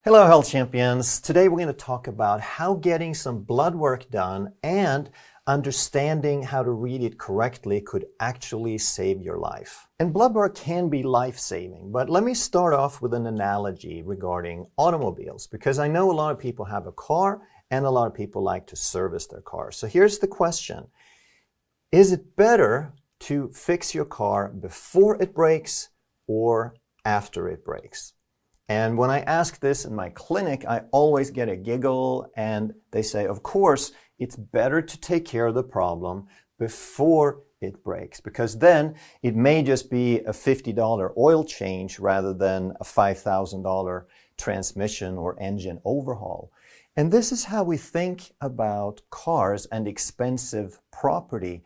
Hello, health champions. Today we're going to talk about how getting some blood work done and understanding how to read it correctly could actually save your life. And blood work can be life-saving, but let me start off with an analogy regarding automobiles, because I know a lot of people have a car and a lot of people like to service their cars. So here's the question. Is it better to fix your car before it breaks or after it breaks? And when I ask this in my clinic, I always get a giggle and they say, of course, it's better to take care of the problem before it breaks, because then it may just be a $50 oil change rather than a $5,000 transmission or engine overhaul. And this is how we think about cars and expensive property.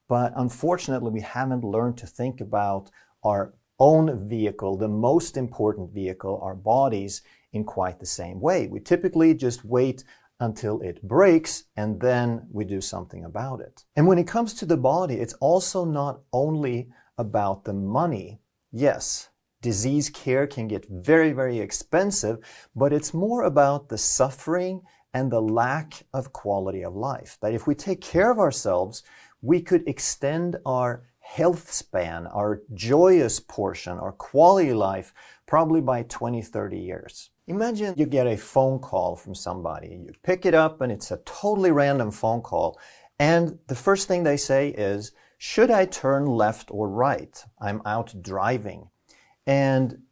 But unfortunately, we haven't learned to think about our own vehicle, the most important vehicle, our bodies, in quite the same way. We typically just wait until it breaks and then we do something about it. And when it comes to the body, it's also not only about the money. Yes, disease care can get very, very expensive, but it's more about the suffering and the lack of quality of life. That if we take care of ourselves, we could extend our health span, our joyous portion, our quality life, probably by 20, 30 years. Imagine you get a phone call from somebody. You pick it up and it's a totally random phone call. And the first thing they say is, should I turn left or right? I'm out driving. And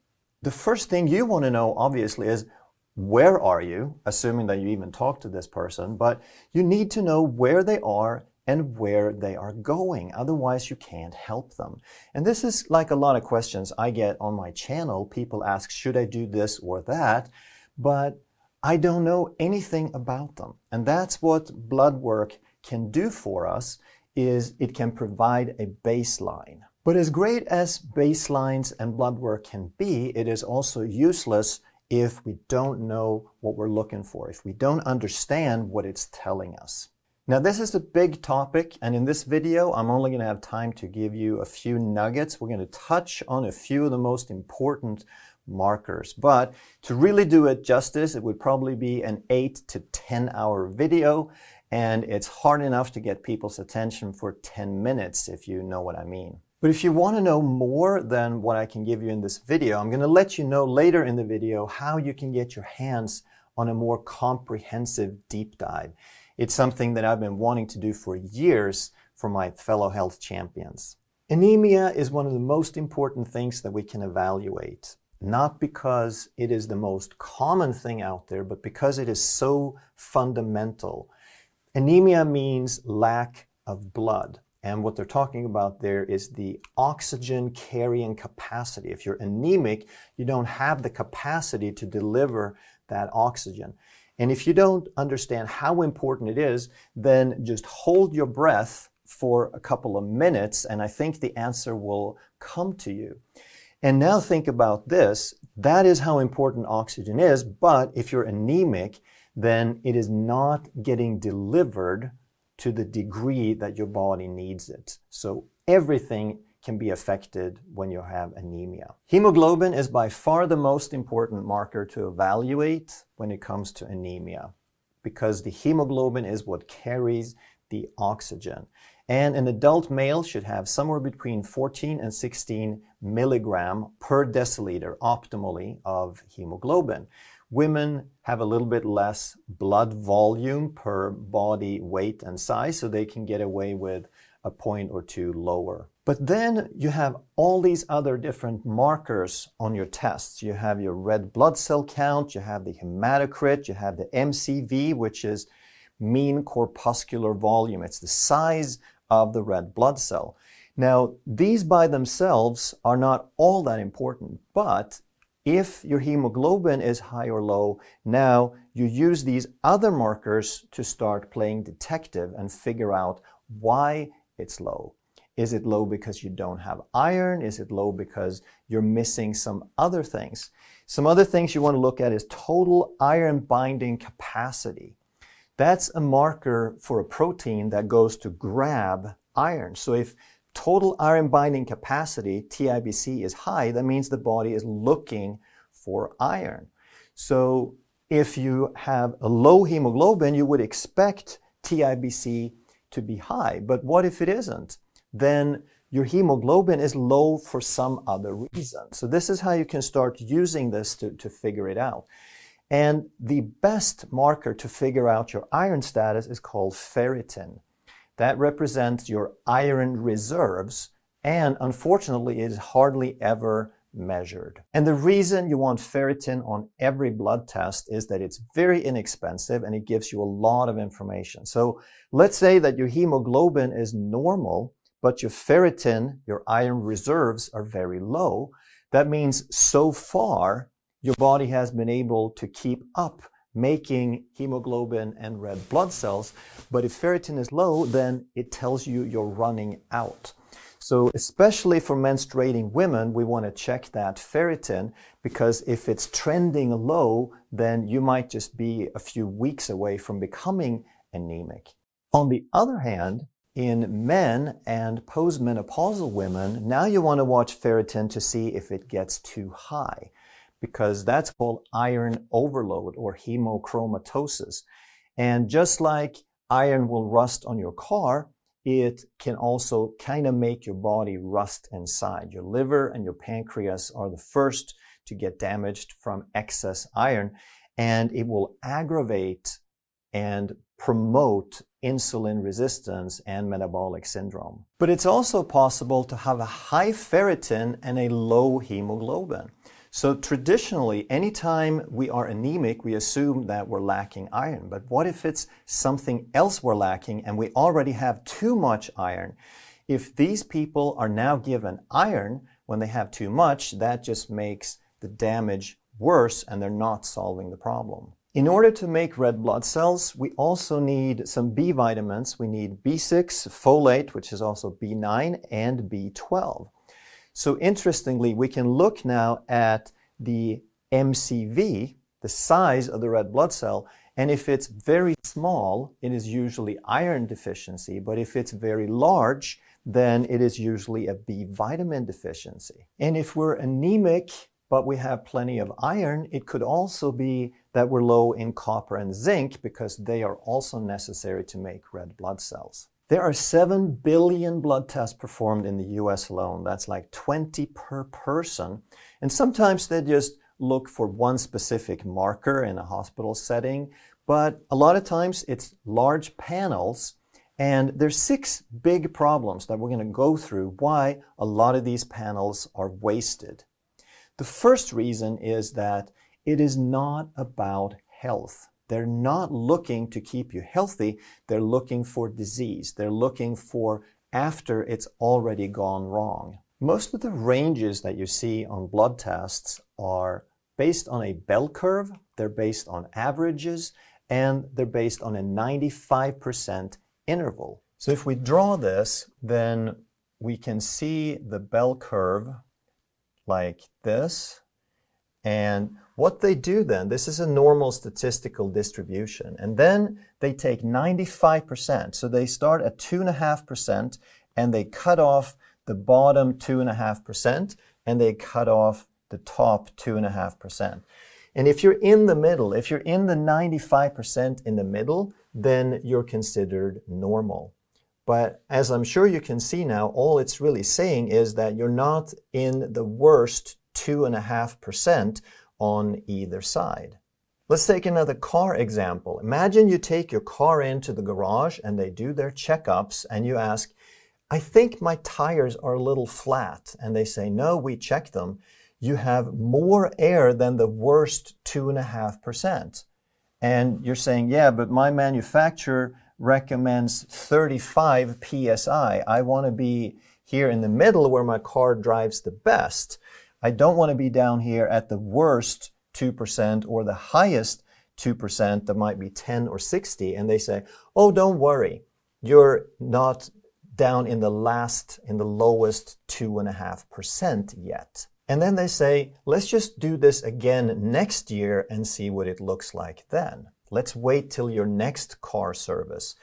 the first thing you want to know, obviously, is where are you? Assuming that you even talk to this person. But you need to know where they are and where they are going. Otherwise, you can't help them. And this is like a lot of questions I get on my channel. People ask, should I do this or that? But I don't know anything about them. And that's what blood work can do for us, is it can provide a baseline. But as great as baselines and blood work can be, it is also useless if we don't know what we're looking for, if we don't understand what it's telling us. Now, this is a big topic, and in this video, I'm only going to have time to give you a few nuggets. We're going to touch on a few of the most important markers, but to really do it justice, it would probably be an 8 to 10 hour video, and it's hard enough to get people's attention for 10 minutes, if you know what I mean. But if you want to know more than what I can give you in this video, I'm going to let you know later in the video how you can get your hands on a more comprehensive deep dive. It's something that I've been wanting to do for years for my fellow health champions. Anemia is one of the most important things that we can evaluate, not because it is the most common thing out there, but because it is so fundamental. Anemia means lack of blood. And what they're talking about there is the oxygen carrying capacity. If you're anemic, you don't have the capacity to deliver that oxygen. And if you don't understand how important it is, then just hold your breath for a couple of minutes, and I think the answer will come to you. And now think about this. That is how important oxygen is, but if you're anemic, then it is not getting delivered to the degree that your body needs it. So everything can be affected when you have anemia. Hemoglobin is by far the most important marker to evaluate when it comes to anemia, because the hemoglobin is what carries the oxygen. And an adult male should have somewhere between 14 and 16 milligram per deciliter optimally of hemoglobin. Women have a little bit less blood volume per body weight and size, so they can get away with a point or two lower. But then you have all these other different markers on your tests. You have your red blood cell count, you have the hematocrit, you have the MCV, which is mean corpuscular volume. It's the size of the red blood cell. Now, these by themselves are not all that important, but if your hemoglobin is high or low, now you use these other markers to start playing detective and figure out why it's low. Is it low because you don't have iron? Is it low because you're missing some other things? Some other things you want to look at is total iron binding capacity. That's a marker for a protein that goes to grab iron. So if total iron binding capacity, TIBC, is high, that means the body is looking for iron. So if you have a low hemoglobin, you would expect TIBC to be high. But what if it isn't? Then your hemoglobin is low for some other reason. So this is how you can start using this to figure it out. And the best marker to figure out your iron status is called ferritin. That represents your iron reserves, and unfortunately it is hardly ever measured. And the reason you want ferritin on every blood test is that it's very inexpensive and it gives you a lot of information. So let's say that your hemoglobin is normal, but your ferritin, your iron reserves, are very low. That means so far your body has been able to keep up making hemoglobin and red blood cells, but if ferritin is low, then it tells you you're running out. So especially for menstruating women, we want to check that ferritin, because if it's trending low, then you might just be a few weeks away from becoming anemic. On the other hand, in men and postmenopausal women, now you want to watch ferritin to see if it gets too high, because that's called iron overload or hemochromatosis. And just like iron will rust on your car, it can also kind of make your body rust inside. Your liver and your pancreas are the first to get damaged from excess iron, and it will aggravate and promote insulin resistance and metabolic syndrome. But it's also possible to have a high ferritin and a low hemoglobin. So traditionally, anytime we are anemic, we assume that we're lacking iron. But what if it's something else we're lacking and we already have too much iron? If these people are now given iron when they have too much, that just makes the damage worse and they're not solving the problem. In order to make red blood cells, we also need some B vitamins. We need B6, folate, which is also B9, and B12. So interestingly, we can look now at the MCV, the size of the red blood cell, and if it's very small, it is usually iron deficiency, but if it's very large, then it is usually a B vitamin deficiency. And if we're anemic, but we have plenty of iron, it could also be that we're low in copper and zinc, because they are also necessary to make red blood cells. There are 7 billion blood tests performed in the US alone. That's like 20 per person. And sometimes they just look for one specific marker in a hospital setting, but a lot of times it's large panels. And there's 6 big problems that we're going to go through why a lot of these panels are wasted. The first reason is that it is not about health. They're not looking to keep you healthy. They're looking for disease. They're looking for after it's already gone wrong. Most of the ranges that you see on blood tests are based on a bell curve. They're based on averages, and they're based on a 95% interval. So if we draw this, then we can see the bell curve like this. And what they do then, this is a normal statistical distribution, and then they take 95%. So they start at 2.5% and they cut off the bottom 2.5% and they cut off the top 2.5%. And if you're in the middle, if you're in the 95% in the middle, then you're considered normal. But as I'm sure you can see now, all it's really saying is that you're not in the worst 2.5% on either side. Let's take another car example. Imagine you take your car into the garage and they do their checkups and you ask, I think my tires are a little flat. And they say, no, we checked them. You have more air than the worst 2.5%. And you're saying, yeah, but my manufacturer recommends 35 PSI. I want to be here in the middle where my car drives the best. I don't want to be down here at the worst 2% or the highest 2% that might be 10 or 60. And they say, oh, don't worry. You're not down in the lowest 2.5% yet. And then they say, let's just do this again next year and see what it looks like then. Let's wait till your next car service.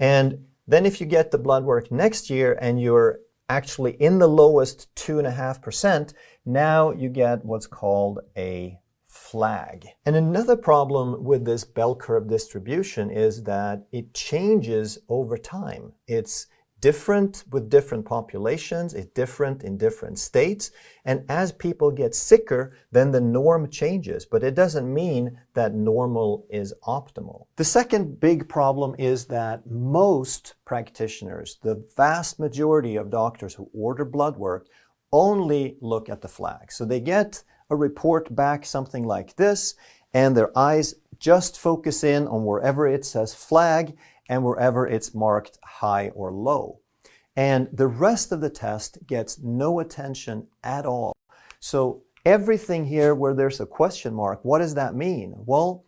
And then if you get the blood work next year and you're actually in the lowest 2.5%, now you get what's called a flag. And another problem with this bell curve distribution is that it changes over time. It's different with different populations, it's different in different states, and as people get sicker, then the norm changes, but it doesn't mean that normal is optimal. The second big problem is that most practitioners, the vast majority of doctors who order blood work, only look at the flag. So they get a report back, something like this, and their eyes just focus in on wherever it says flag and wherever it's marked high or low. And the rest of the test gets no attention at all. So everything here where there's a question mark, what does that mean? Well,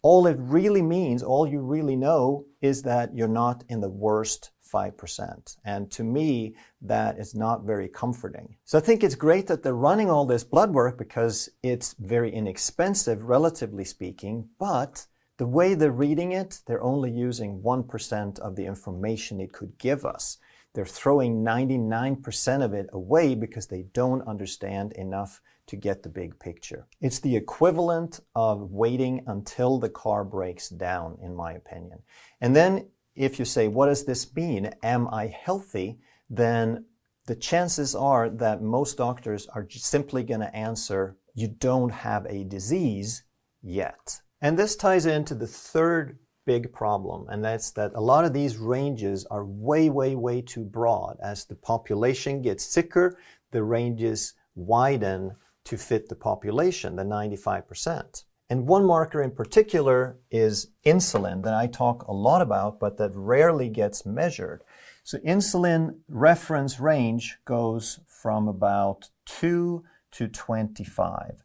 all it really means, all you really know, is that you're not in the worst 5%. And to me, that is not very comforting. So I think it's great that they're running all this blood work because it's very inexpensive, relatively speaking, but the way they're reading it, they're only using 1% of the information it could give us. They're throwing 99% of it away because they don't understand enough to get the big picture. It's the equivalent of waiting until the car breaks down, in my opinion. And then if you say, what does this mean? Am I healthy? Then the chances are that most doctors are simply going to answer, you don't have a disease yet. And this ties into the third big problem, and that's that a lot of these ranges are way too broad. As the population gets sicker, the ranges widen to fit the population, the 95%. And one marker in particular is insulin that I talk a lot about, but that rarely gets measured. So insulin reference range goes from about 2 to 25.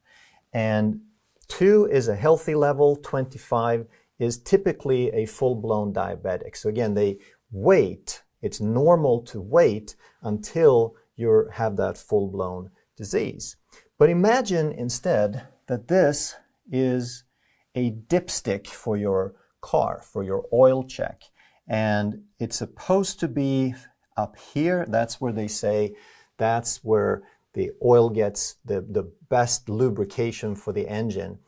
And 2 is a healthy level, 25 is typically a full-blown diabetic. So again, they wait, it's normal to wait until you have that full-blown disease. But imagine instead that this is a dipstick for your car, for your oil check. And it's supposed to be up here. That's where they say that's where the oil gets the best lubrication for the engine.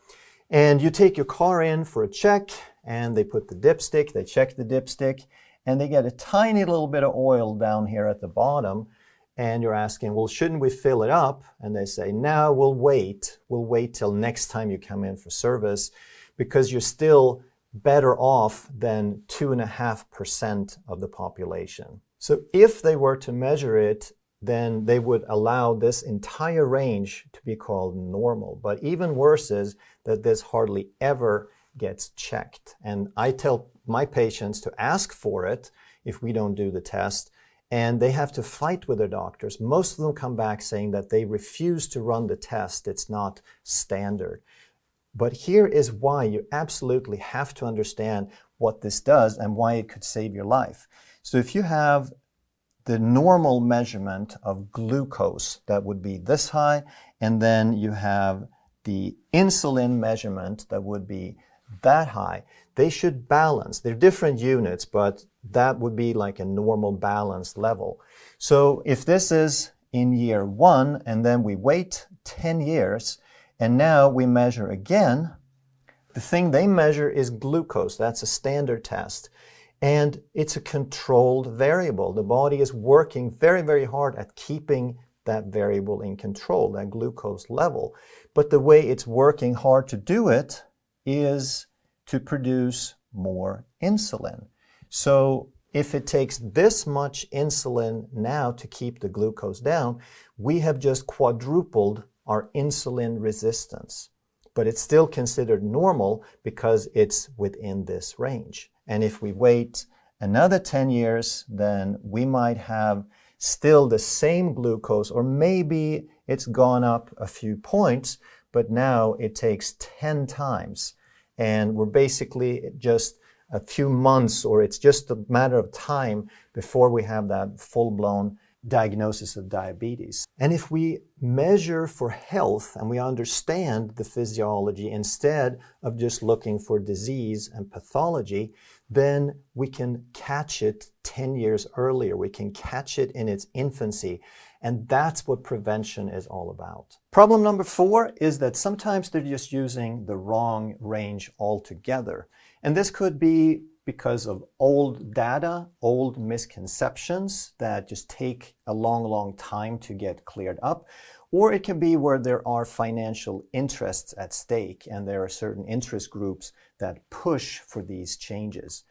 And you take your car in for a check, and they put the dipstick, they check the dipstick, and they get a tiny little bit of oil down here at the bottom. And you're asking, well, shouldn't we fill it up? And they say, no, we'll wait. We'll wait till next time you come in for service because you're still better off than 2.5% of the population. So if they were to measure it, then they would allow this entire range to be called normal. But even worse is that this hardly ever gets checked. And I tell my patients to ask for it if we don't do the test, and they have to fight with their doctors. Most of them come back saying that they refuse to run the test. It's not standard. But here is why you absolutely have to understand what this does and why it could save your life. So if you have the normal measurement of glucose, that would be this high, and then you have the insulin measurement that would be that high. They should balance. They're different units, but that would be like a normal balanced level. So if this is in year 1 and then we wait 10 years and now we measure again, the thing they measure is glucose. That's a standard test. And it's a controlled variable. The body is working very hard at keeping that variable in control, that glucose level. But the way it's working hard to do it is to produce more insulin. So if it takes this much insulin now to keep the glucose down, we have just quadrupled our insulin resistance. But it's still considered normal because it's within this range. And if we wait another 10 years, then we might have still the same glucose, or maybe it's gone up a few points, but now it takes 10 times. And we're basically just a few months, or it's just a matter of time before we have that full-blown diagnosis of diabetes. And if we measure for health and we understand the physiology instead of just looking for disease and pathology, then we can catch it 10 years earlier. We can catch it in its infancy. And that's what prevention is all about. Problem number 4 is that sometimes they're just using the wrong range altogether. And this could be because of old data, old misconceptions that just take a long time to get cleared up. Or it can be where there are financial interests at stake and there are certain interest groups that push for these changes.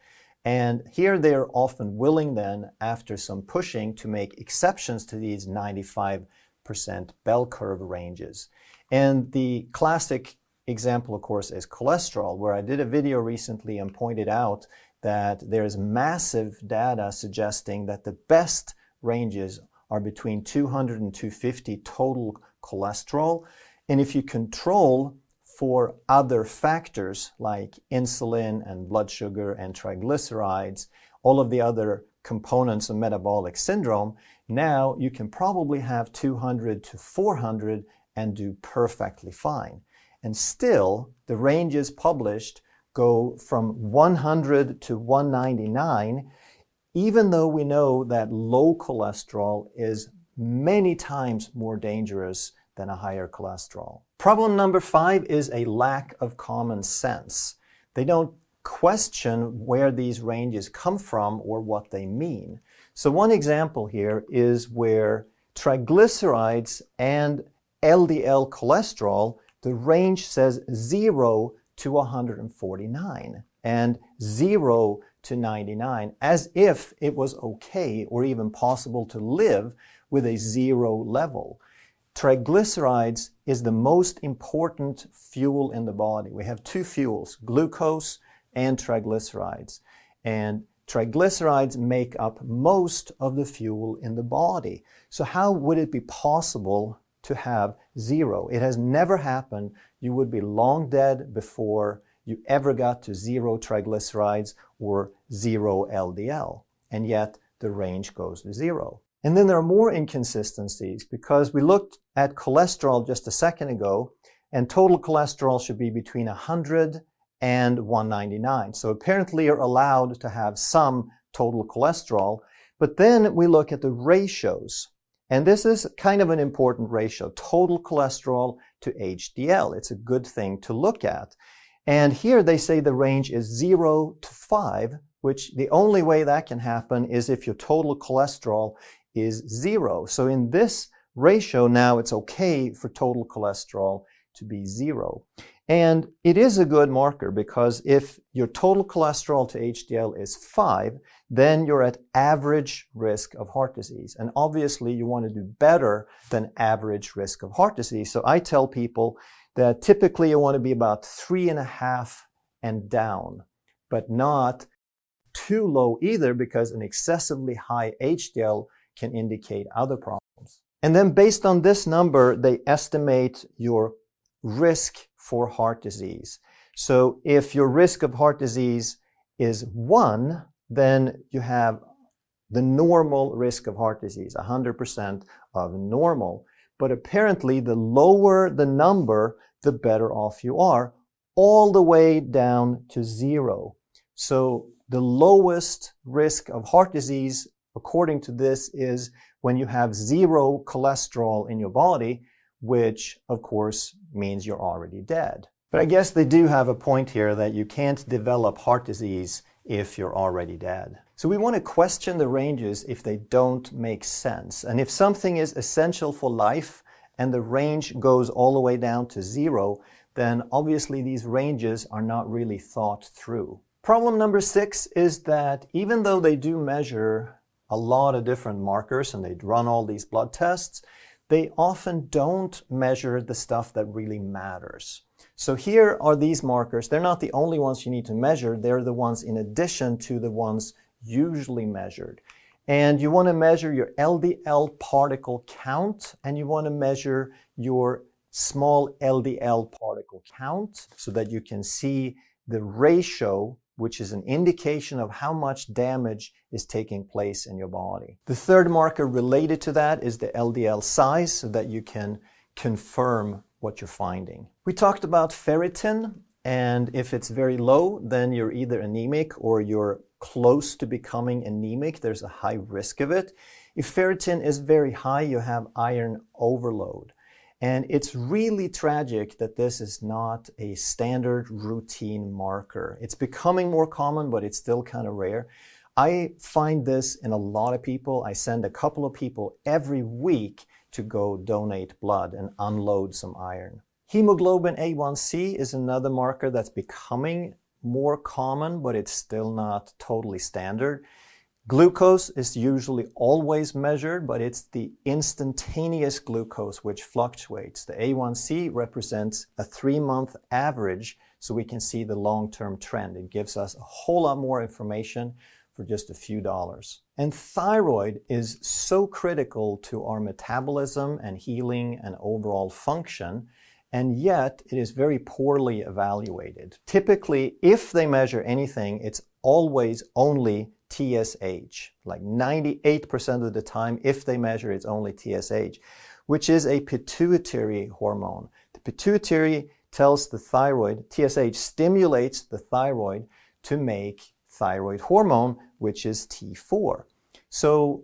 And here they are often willing then, after some pushing, to make exceptions to these 95% bell curve ranges. And the classic example, of course, is cholesterol, where I did a video recently and pointed out that there's massive data suggesting that the best ranges are between 200 and 250 total cholesterol. And if you control for other factors like insulin and blood sugar and triglycerides, all of the other components of metabolic syndrome, now you can probably have 200 to 400 and do perfectly fine. And still, the ranges published go from 100 to 199, even though we know that low cholesterol is many times more dangerous than a higher cholesterol. Problem number 5 is a lack of common sense. They don't question where these ranges come from or what they mean. So one example here is where triglycerides and LDL cholesterol, the range says 0 to 149 and 0 to 99, as if it was okay or even possible to live with a 0 level. Triglycerides is the most important fuel in the body. We have 2 fuels, glucose and triglycerides. And triglycerides make up most of the fuel in the body. So how would it be possible to have 0? It has never happened. You would be long dead before you ever got to 0 triglycerides or 0 LDL. And yet the range goes to 0. And then there are more inconsistencies because we looked at cholesterol just a second ago, and total cholesterol should be between 100 and 199. So apparently you're allowed to have some total cholesterol, but then we look at the ratios. And this is kind of an important ratio, total cholesterol to HDL. It's a good thing to look at. And here they say the range is 0 to 5, which the only way that can happen is if your total cholesterol is 0. So in this ratio now it's okay for total cholesterol to be 0. And it is a good marker because if your total cholesterol to HDL is 5, then you're at average risk of heart disease. And obviously you want to do better than average risk of heart disease. So I tell people that typically you want to be about 3.5 and down, but not too low either, because an excessively high HDL can indicate other problems. And then based on this number, they estimate your risk for heart disease. So if your risk of heart disease is 1, then you have the normal risk of heart disease, 100% of normal. But apparently the lower the number, the better off you are, all the way down to 0. So the lowest risk of heart disease, according to this, is when you have 0 cholesterol in your body, which of course means you're already dead. But I guess they do have a point here that you can't develop heart disease if you're already dead. So we want to question the ranges if they don't make sense. And if something is essential for life and the range goes all the way down to 0, then obviously these ranges are not really thought through. Problem number 6 is that even though they do measure a lot of different markers and they run all these blood tests, they often don't measure the stuff that really matters. So here are these markers. They're not the only ones you need to measure. They're the ones in addition to the ones usually measured. And you want to measure your LDL particle count, and you want to measure your small LDL particle count so that you can see the ratio, which is an indication of how much damage is taking place in your body. The third marker related to that is the LDL size, so that you can confirm what you're finding. We talked about ferritin, and if it's very low, then you're either anemic or you're close to becoming anemic. There's a high risk of it. If ferritin is very high, you have iron overload. And it's really tragic that this is not a standard routine marker. It's becoming more common, but it's still kind of rare. I find this in a lot of people. I send a couple of people every week to go donate blood and unload some iron. Hemoglobin A1C is another marker that's becoming more common, but it's still not totally standard. Glucose is usually always measured, but it's the instantaneous glucose which fluctuates. The A1C represents a 3-month average, so we can see the long-term trend. It gives us a whole lot more information for just a few dollars. And thyroid is so critical to our metabolism and healing and overall function, and yet it is very poorly evaluated. Typically, if they measure anything, it's always only TSH. Like 98% of the time, if they measure, it's only TSH, which is a pituitary hormone. The pituitary tells the thyroid, TSH stimulates the thyroid to make thyroid hormone, which is T4. So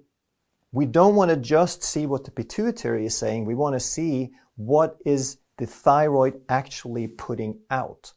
we don't want to just see what the pituitary is saying. We want to see what is the thyroid actually putting out.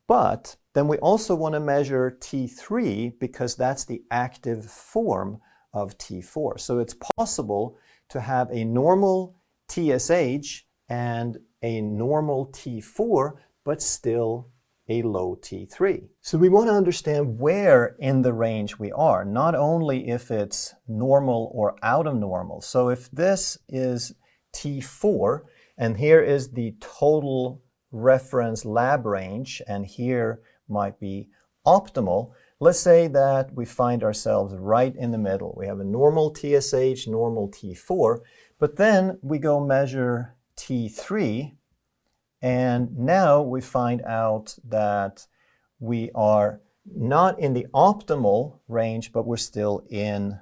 But then we also want to measure T3 because that's the active form of T4. So it's possible to have a normal TSH and a normal T4, but still a low T3. So we want to understand where in the range we are, not only if it's normal or out of normal. So if this is T4, and here is the total reference lab range, and here might be optimal. Let's say that we find ourselves right in the middle. We have a normal TSH, normal T4, but then we go measure T3, and now we find out that we are not in the optimal range, but we're still in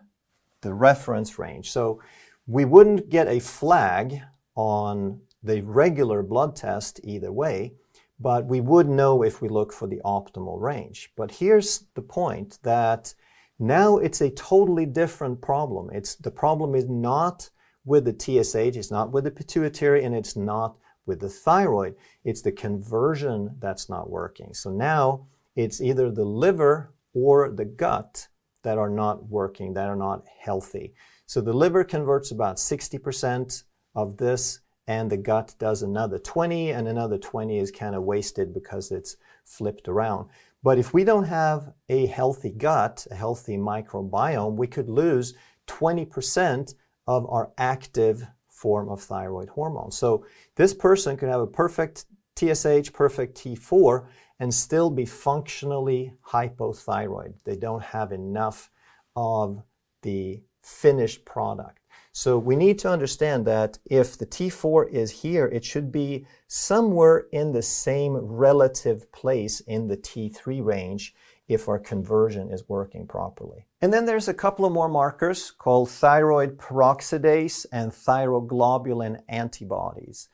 the reference range. So we wouldn't get a flag on the regular blood test either way, but we would know if we look for the optimal range. But here's the point, that now it's a totally different problem. The problem is not with the TSH, it's not with the pituitary, and it's not with the thyroid. It's the conversion that's not working. So now it's either the liver or the gut that are not working, that are not healthy. So the liver converts about 60% of this, and the gut does another 20, and another 20 is kind of wasted because it's flipped around. But if we don't have a healthy gut, a healthy microbiome, we could lose 20% of our active form of thyroid hormone. So this person could have a perfect TSH, perfect T4, and still be functionally hypothyroid. They don't have enough of the finished product. So we need to understand that if the T4 is here, it should be somewhere in the same relative place in the T3 range if our conversion is working properly. And then there's a couple of more markers called thyroid peroxidase and thyroglobulin antibodies.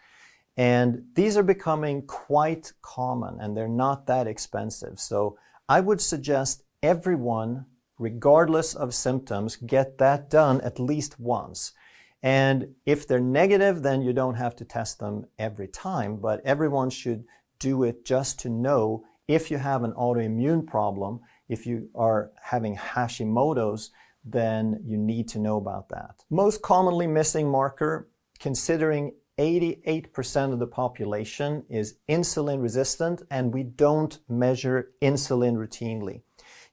And these are becoming quite common, and they're not that expensive. So I would suggest everyone, regardless of symptoms, get that done at least once. And if they're negative, then you don't have to test them every time, but everyone should do it just to know if you have an autoimmune problem. If you are having Hashimoto's, then you need to know about that. Most commonly missing marker, considering 88% of the population is insulin resistant, and we don't measure insulin routinely.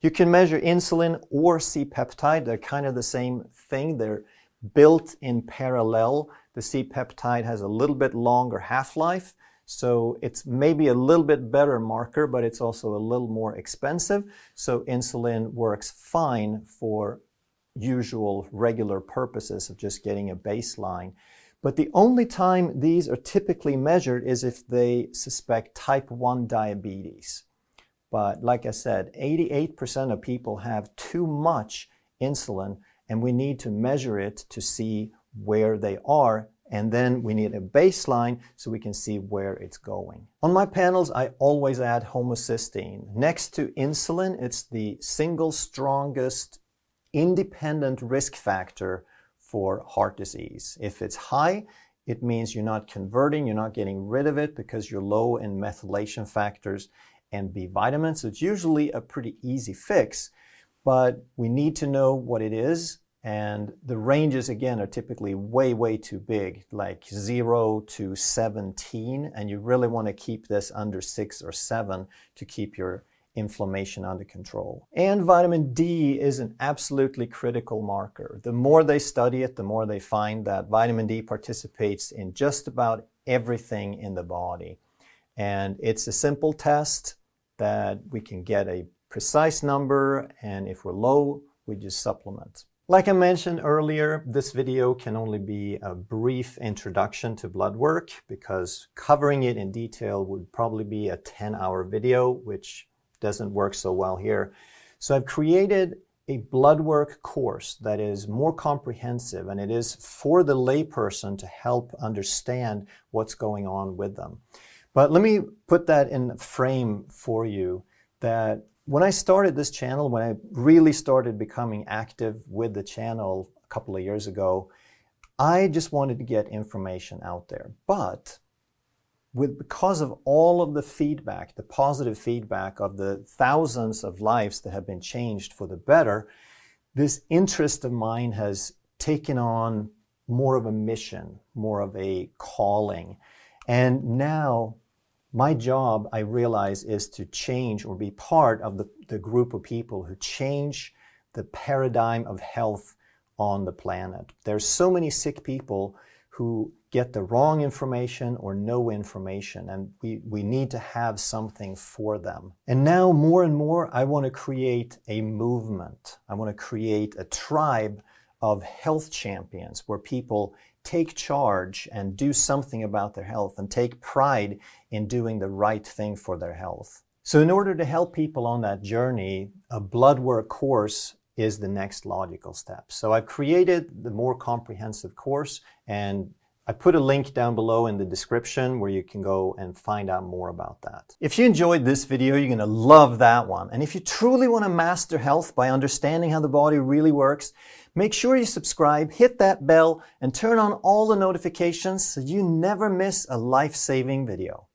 You can measure insulin or C-peptide. They're kind of the same thing. They're built in parallel. The C-peptide has a little bit longer half-life, so it's maybe a little bit better marker, but it's also a little more expensive. So insulin works fine for usual regular purposes of just getting a baseline. But the only time these are typically measured is if they suspect type 1 diabetes. But like I said, 88% of people have too much insulin, and we need to measure it to see where they are and then we need a baseline so we can see where it's going. On my panels, I always add homocysteine. Next to insulin, it's the single strongest independent risk factor for heart disease. If it's high, it means you're not converting, you're not getting rid of it because you're low in methylation factors and B vitamins. So it's usually a pretty easy fix, but we need to know what it is. And the ranges, again, are typically way too big, like 0 to 17. And you really want to keep this under 6 or 7 to keep your inflammation under control. And vitamin D is an absolutely critical marker. The more they study it, the more they find that vitamin D participates in just about everything in the body. And it's a simple test that we can get a precise number, and if we're low, we just supplement. Like I mentioned earlier, this video can only be a brief introduction to blood work because covering it in detail would probably be a 10-hour video, which doesn't work so well here. So I've created a blood work course that is more comprehensive, and it is for the layperson to help understand what's going on with them. But let me put that in a frame for you that when I started this channel, when I really started becoming active with the channel a couple of years ago, I just wanted to get information out there. But because of all of the feedback, the positive feedback of the thousands of lives that have been changed for the better, this interest of mine has taken on more of a mission, more of a calling. And now my job, I realize, is to change or be part of the group of people who change the paradigm of health on the planet. There's so many sick people who get the wrong information or no information, and we need to have something for them. And now more and more, I want to create a movement. I want to create a tribe of health champions where people take charge and do something about their health and take pride in doing the right thing for their health. So in order to help people on that journey, a blood work course is the next logical step. So I've created the more comprehensive course, and I put a link down below in the description where you can go and find out more about that. If you enjoyed this video, you're going to love that one. And if you truly want to master health by understanding how the body really works, make sure you subscribe, hit that bell, and turn on all the notifications so you never miss a life-saving video.